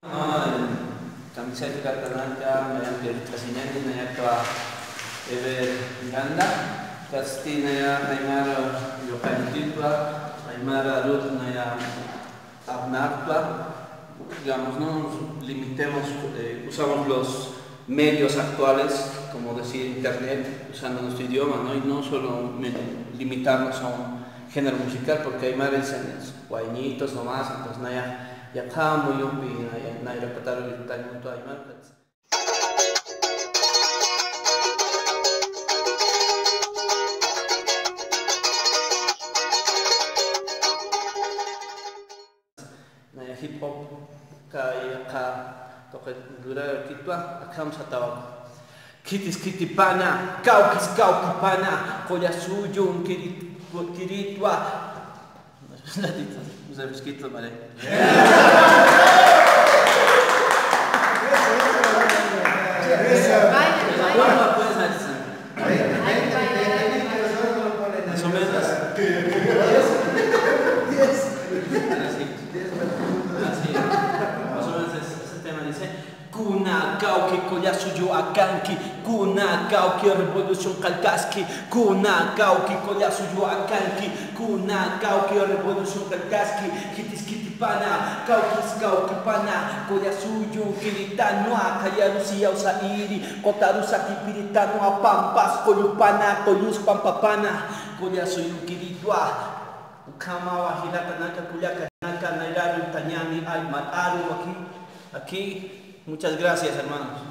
Camiseta Catalanca, mediante Casinelli, Nayakwa, Ever Ganda, Castina, Aymara, Yocanitipla, Aymara, Ruth, Naya, Abnapla. Digamos, no nos limitemos, usamos los medios actuales, como decir internet, usando nuestro idioma, ¿no? Y no solo limitarnos a un género musical, porque hay más veces guaynitos nomás, entonces Naya. Ya kamu yumpi na irapatar ulit tayo nito ay market. Na hip hop kaya ka toket dura kitwa akam sa tawag. Kitis kitipana, kaukis kaukipana, koya suyong kiritwa. Usar escrito, ¿vale? Más o menos. Más o menos ese tema dice: Kuna kauki koya suyo akanki, kuna kauki revolución kalkaski, kuna kauki koya suyo akanki, kuna kauki revolución kalkaski, kitis kitipana, kaukis kaukipana, koya suyo kilitanwa, kaya rusia usairi, kota rusaki piritanwa, pampas koyupana, koyus pampapana, koya suyo kilitwa, ukama wahilata naka kuyaka naka nairaru tanyami ay mataru aquí. Muchas gracias, hermanos.